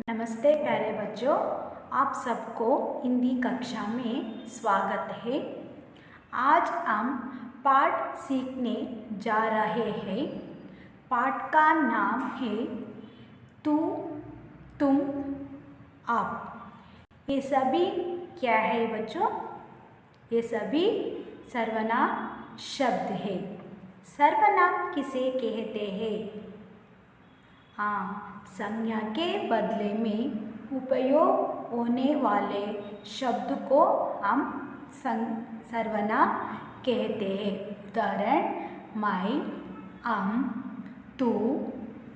नमस्ते प्यारे बच्चों, आप सबको हिंदी कक्षा में स्वागत है। आज हम पाठ सीखने जा रहे हैं। पाठ का नाम है तू, तुम, आप। ये सभी क्या है बच्चों? ये सभी सर्वनाम शब्द है। सर्वनाम किसे कहते हैं? हाँ, संज्ञा के बदले में उपयोग होने वाले शब्द को हम सर्वनाम कहते हैं। उदाहरण मैं, हम, तू,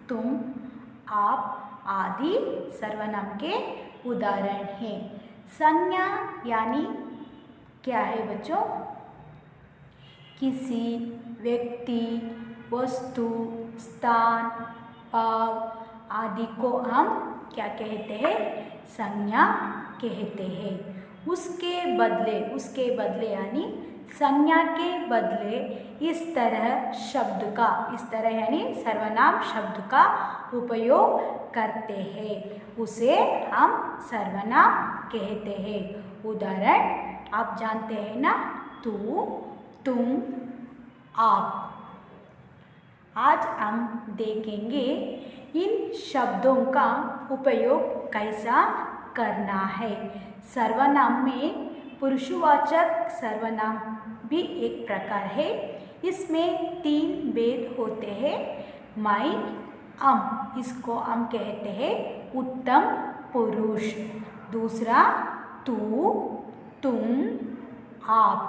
तुम, आप आदि सर्वनाम के उदाहरण हैं। संज्ञा यानी क्या है बच्चों? किसी व्यक्ति, वस्तु, स्थान, भाव आदि को हम क्या कहते हैं? संज्ञा कहते हैं। उसके बदले यानी संज्ञा के बदले इस तरह यानी सर्वनाम शब्द का उपयोग करते हैं, उसे हम सर्वनाम कहते हैं। उदाहरण आप जानते हैं ना, तू, तुम, आप। आज हम देखेंगे इन शब्दों का उपयोग कैसा करना है। सर्वनाम में पुरुषवाचक सर्वनाम भी एक प्रकार है। इसमें 3 भेद होते हैं। मैं, हम, इसको हम कहते हैं उत्तम पुरुष। दूसरा तू, तुम, आप।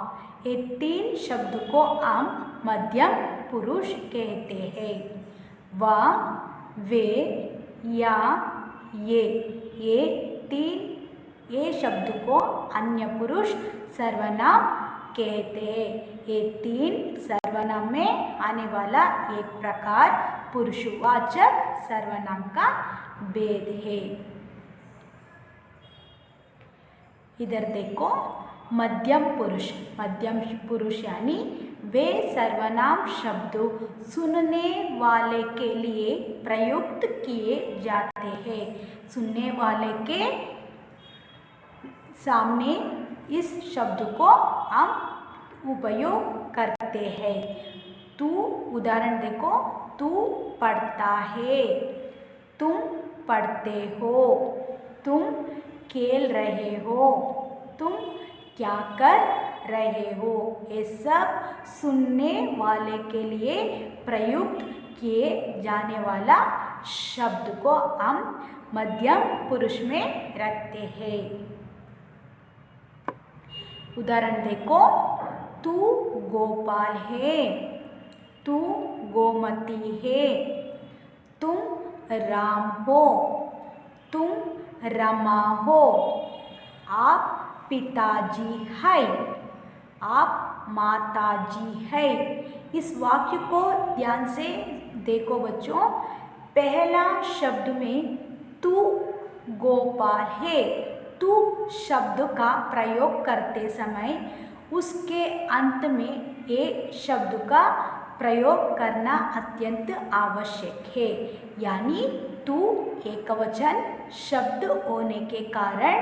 ये 3 शब्द को हम मध्यम पुरुष कहते हैं। वह, वे, या, ये शब्द को अन्य पुरुष सर्वनाम कहते हैं। ये 3 सर्वनाम में आने वाला एक प्रकार पुरुषवाचक सर्वनाम का भेद है। इधर देखो, मध्यम पुरुष यानी वे सर्वनाम शब्द सुनने वाले के लिए प्रयुक्त किए जाते हैं। सुनने वाले के सामने इस शब्द को हम उपयोग करते हैं। तू, उदाहरण देखो, तू पढ़ता है, तुम पढ़ते हो, तुम खेल रहे हो, तुम क्या कर रहे हो। ये सब सुनने वाले के लिए प्रयुक्त किए जाने वाला शब्द को हम मध्यम पुरुष में रखते हैं। उदाहरण देखो, तू गोपाल है, तू गोमती है, तुम राम हो, तुम रमा हो, आप पिताजी है, आप माताजी है। इस वाक्य को ध्यान से देखो बच्चों। पहला शब्द में तू गोपाल है, तू शब्द का प्रयोग करते समय उसके अंत में ये शब्द का प्रयोग करना अत्यंत आवश्यक है। यानी तू एकवचन शब्द होने के कारण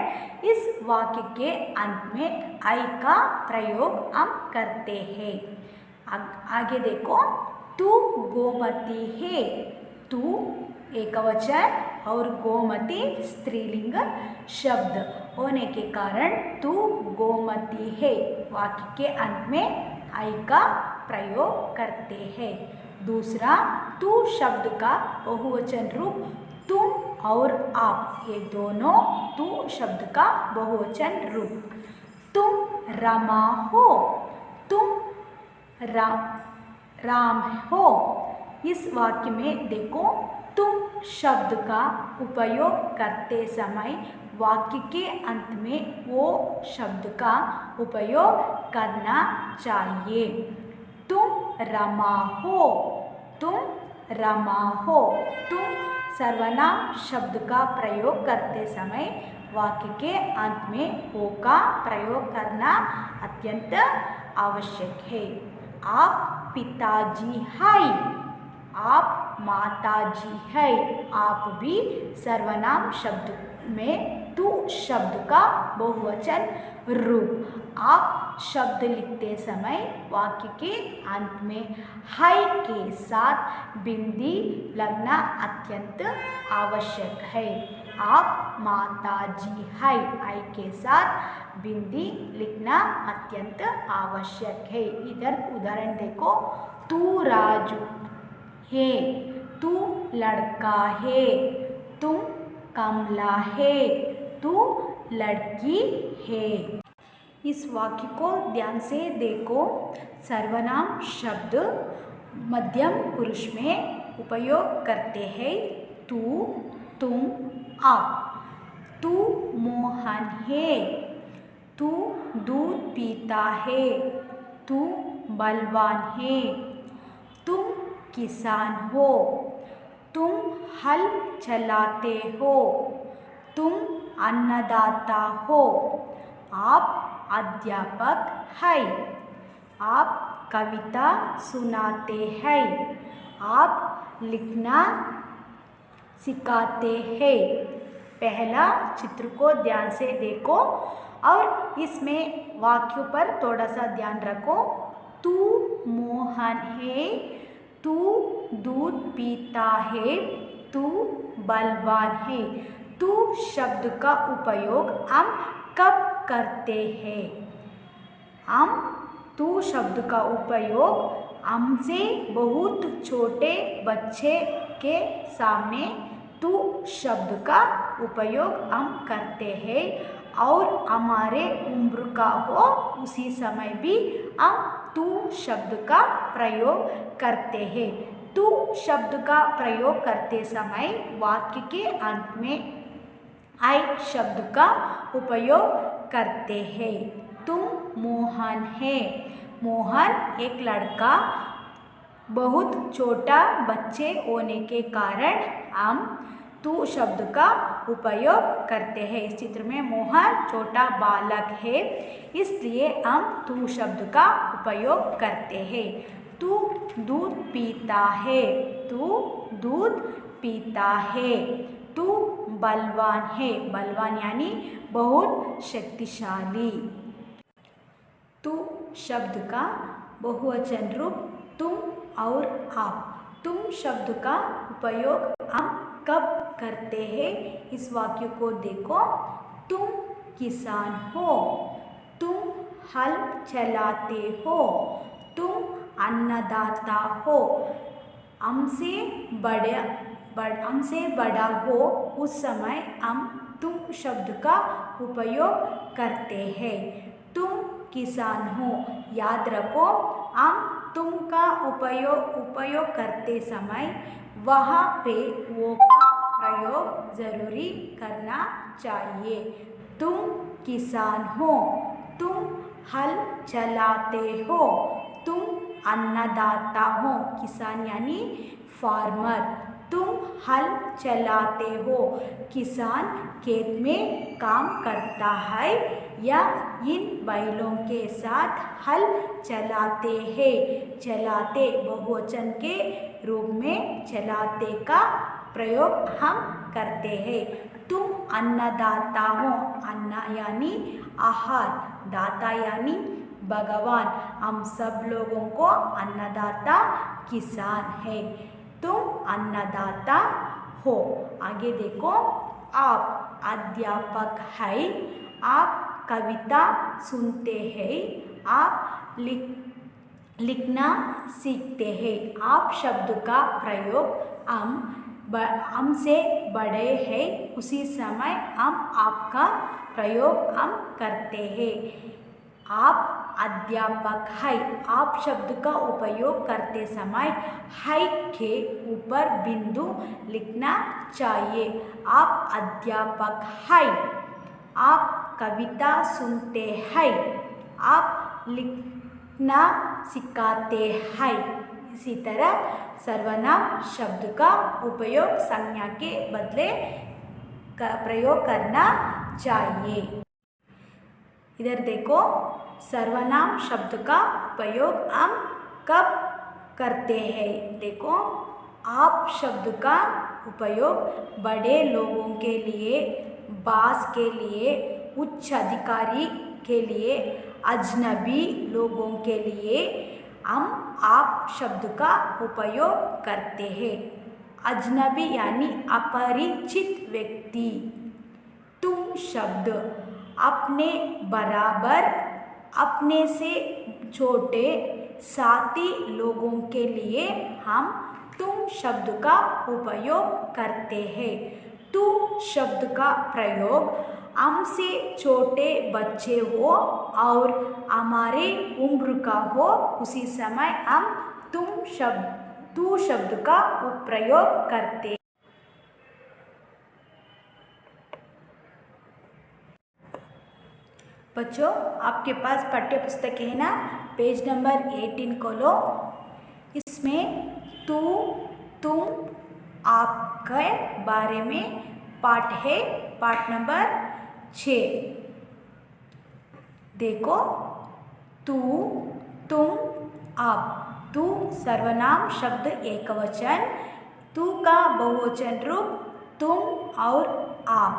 इस वाक्य के अंत में आई का प्रयोग हम करते हैं। आगे देखो, तू गोमती है, तू एकवचन और गोमती स्त्रीलिंग शब्द होने के कारण तू गोमती है वाक्य के अंत में आई का प्रयोग करते हैं। दूसरा, तू शब्द का बहुवचन रूप तुम और आप, ये दोनों तू शब्द का बहुवचन रूप। तुम रमा हो, तुम राम हो। इस वाक्य में देखो, तुम शब्द का उपयोग करते समय वाक्य के अंत में वो शब्द का उपयोग करना चाहिए। तुम रमा हो, तुम रमा हो। तुम सर्वनाम शब्द का प्रयोग करते समय वाक्य के अंत में ओ का प्रयोग करना अत्यंत आवश्यक है। आप पिताजी हैं, आप माता जी है। आप भी सर्वनाम शब्द में तू शब्द का बहुवचन रूप। आप शब्द लिखते समय वाक्य के अंत में है के साथ बिंदी लगना अत्यंत आवश्यक है। आप माता जी है, आई के साथ बिंदी लिखना अत्यंत आवश्यक है। इधर उदाहरण देखो, तू राजू है, तू लड़का है, तुम कमला है, तू लड़की है। इस वाक्य को ध्यान से देखो। सर्वनाम शब्द मध्यम पुरुष में उपयोग करते हैं तू, तुम, आप। तू मोहन है, तू दूध पीता है, तू बलवान है, तुम किसान हो, तुम हल चलाते हो, तुम अन्नदाता हो, आप अध्यापक है, आप कविता सुनाते हैं, आप लिखना सिखाते हैं। पहला चित्र को ध्यान से देखो और इसमें वाक्यों पर थोड़ा सा ध्यान रखो। तू मोहन है, तू दूध पीता है, तू बलवान है। तू शब्द का उपयोग हम कब करते हैं? हम तू शब्द का उपयोग हमसे बहुत छोटे बच्चे के सामने तू शब्द का उपयोग हम करते हैं और हमारे उम्र का हो उसी समय भी हम तू शब्द का प्रयोग करते हैं। तू शब्द का प्रयोग करते समय वाक्य के अंत में आई शब्द का उपयोग करते हैं। तुम मोहन है, मोहन एक लड़का बहुत छोटा बच्चे होने के कारण हम तू शब्द का उपयोग करते हैं। इस चित्र में मोहन छोटा बालक है, इसलिए हम तू शब्द का उपयोग करते हैं। तू दूध पीता है, तू दूध पीता है, तू बलवान है, बलवान यानी बहुत शक्तिशाली। तू शब्द का बहुवचन रूप तुम और आप। तुम शब्द का उपयोग हम कब करते हैं? इस वाक्य को देखो। तुम किसान हो, तुम हल चलाते हो, तुम अन्नदाता हो, हमसे बड़ा हो उस समय हम तुम शब्द का उपयोग करते हैं। तुम किसान हो, याद रखो हम तुम का उपयोग करते समय वहाँ पे वो का प्रयोग जरूरी करना चाहिए। तुम किसान हो, तुम हल चलाते हो, तुम अन्नदाता हो, किसान यानी फार्मर, तुम हल चलाते हो, किसान खेत में काम करता है या इन बैलों के साथ हल चलाते हैं। चलाते बहुवचन के रूप में चलाते का प्रयोग हम करते हैं। तुम अन्नदाता हो, अन्न यानी आहार, दाता यानी भगवान, हम सब लोगों को अन्नदाता किसान है। तुम अन्नदाता हो। आगे देखो, आप अध्यापक है, आप कविता सुनते हैं, आप लिखना सीखते हैं। आप शब्द का प्रयोग हमसे बड़े हैं उसी समय हम आपका प्रयोग हम करते हैं। आप अध्यापक है, आप शब्द का उपयोग करते समय है के ऊपर बिंदु लिखना चाहिए। आप अध्यापक है, आप कविता सुनते हैं, आप लिखना सिखाते हैं। इसी तरह सर्वनाम शब्द का उपयोग संज्ञा के बदले प्रयोग करना चाहिए। इधर देखो, सर्वनाम शब्द का उपयोग हम कब करते हैं? देखो, आप शब्द का उपयोग बड़े लोगों के लिए, बास के लिए, उच्च अधिकारी के लिए, अजनबी लोगों के लिए हम आप शब्द का उपयोग करते हैं। अजनबी यानी अपरिचित व्यक्ति। तुम शब्द अपने बराबर, अपने से छोटे साथी लोगों के लिए हम तुम शब्द का उपयोग करते हैं। तू शब्द का प्रयोग हमसे छोटे बच्चे हो और हमारे उम्र का हो, उसी समय हम तू शब्द का प्रयोग करते हैं। बच्चों, आपके पास पाठ्य पुस्तक है ना, पेज नंबर 18 खोलो। इसमें तू, तुम, आपके बारे में पाठ है, पाठ नंबर 6। देखो, तू, तुम, आप। तू सर्वनाम शब्द एकवचन, तू का बहुवचन रूप तुम और आप।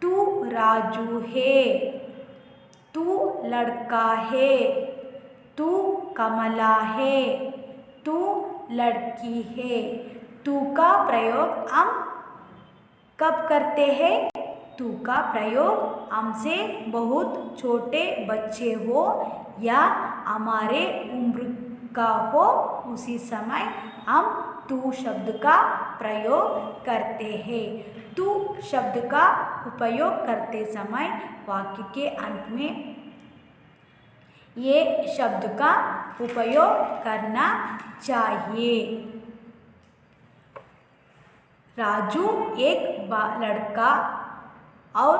तू राजू है, तू लड़का है, तू कमला है, तू लड़की है। तू का प्रयोग हम कब करते हैं? तू का प्रयोग हमसे बहुत छोटे बच्चे हो या हमारे उम्र का हो, उसी समय हम तू शब्द का प्रयोग करते हैं। तू शब्द का उपयोग करते समय वाक्य के अंत में ये शब्द का उपयोग करना चाहिए। राजू एक लड़का और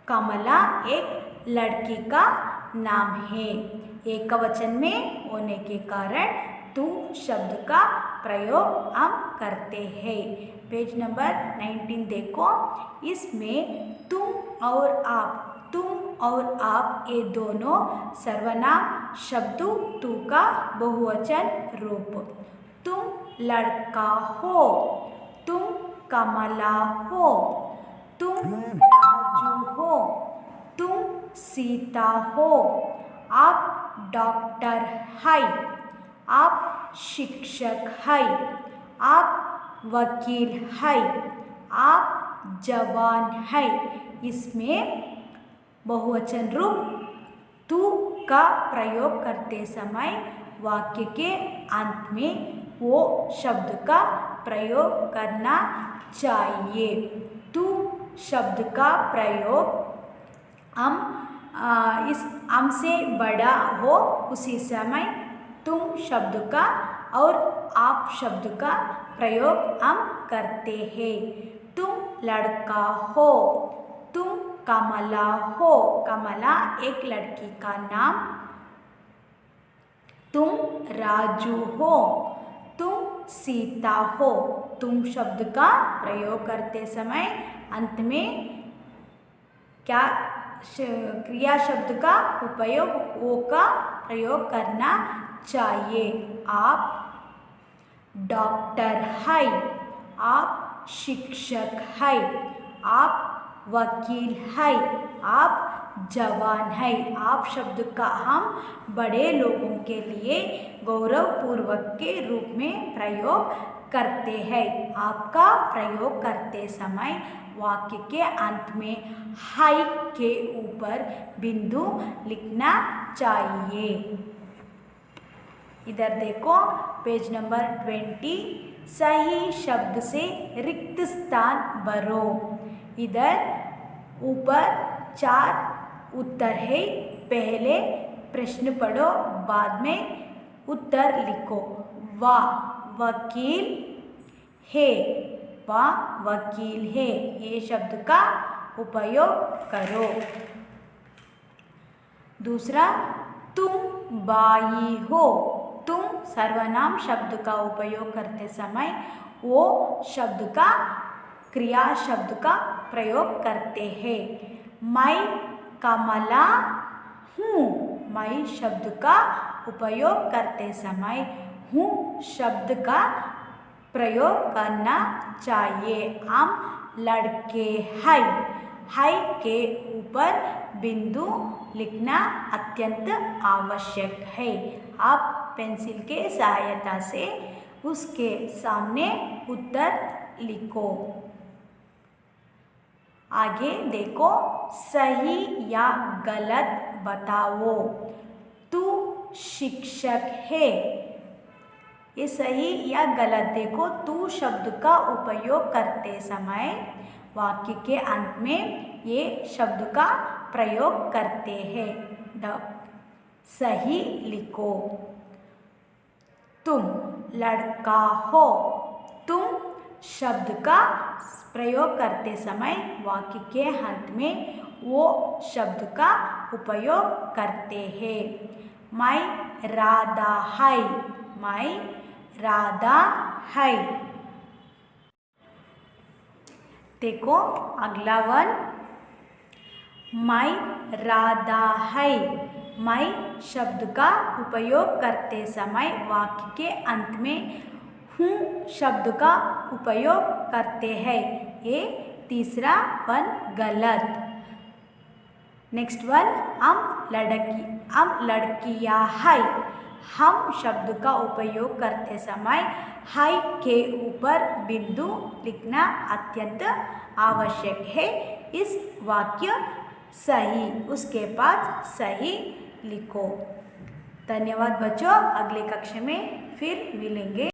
कमला एक लड़की का नाम है। एकवचन में होने के कारण तू शब्द का प्रयोग हम करते हैं। पेज नंबर 19 देखो। इसमें तुम और आप ये दोनों सर्वनाम शब्द तू का बहुवचन रूप। तुम लड़का हो, तुम कमला हो, तुम राजू हो, तुम सीता हो, आप डॉक्टर है, आप शिक्षक है, आप वकील है, आप जवान है। इसमें बहुवचन रूप तू का प्रयोग करते समय वाक्य के अंत में वो शब्द का प्रयोग करना चाहिए। तू शब्द का प्रयोग हमसे बड़ा हो, उसी समय तुम शब्द का और आप शब्द का प्रयोग हम करते हैं। तुम लड़का हो, तुम कमला हो, कमला एक लड़की का नाम, तुम राजू हो, तुम सीता हो। तुम शब्द का प्रयोग करते समय अंत में क्या क्रिया शब्द का उपयोग ओ का प्रयोग करना चाहिए। आप डॉक्टर है, आप शिक्षक है, आप वकील है, आप जवान है। आप शब्द का हम बड़े लोगों के लिए गौरवपूर्वक के रूप में प्रयोग करते हैं। आपका प्रयोग करते समय वाक्य के अंत में हाई के ऊपर बिंदु लिखना चाहिए। इधर देखो, पेज नंबर 20। सही शब्द से रिक्त स्थान भरो। इधर ऊपर 4 उत्तर है। पहले प्रश्न पढ़ो, बाद में उत्तर लिखो। वाह वकील है, वाह वकील है, ये शब्द का उपयोग करो। दूसरा, तुम बाई हो। तुम सर्वनाम शब्द का उपयोग करते समय वो शब्द का क्रिया शब्द का प्रयोग करते हैं। मैं कमला हूँ। मैं शब्द का उपयोग करते समय हूँ शब्द का प्रयोग करना चाहिए। हम लड़के हैं, है के ऊपर बिंदु लिखना अत्यंत आवश्यक है। आप पेंसिल के सहायता से उसके सामने उत्तर लिखो। आगे देखो, सही या गलत बताओ। तू शिक्षक है, ये सही या गलत देखो। तू शब्द का उपयोग करते समय वाक्य के अंत में ये शब्द का प्रयोग करते हैं। सही लिखो। तुम लड़का हो, तुम शब्द का प्रयोग करते समय वाक्य के अंत में वो शब्द का उपयोग करते हैं। मैं राधा है, मैं राधा है। देखो अगला वन, मैं राधा है। मैं शब्द का उपयोग करते समय वाक्य के अंत में हूँ शब्द का उपयोग करते हैं। ये तीसरा वन गलत। नेक्स्ट वन, हम लड़कियाँ है। हम शब्द का उपयोग करते समय है के ऊपर बिंदु लिखना अत्यंत आवश्यक है। इस वाक्य सही, उसके बाद सही लिखो। धन्यवाद बच्चों, अगले कक्षा में फिर मिलेंगे।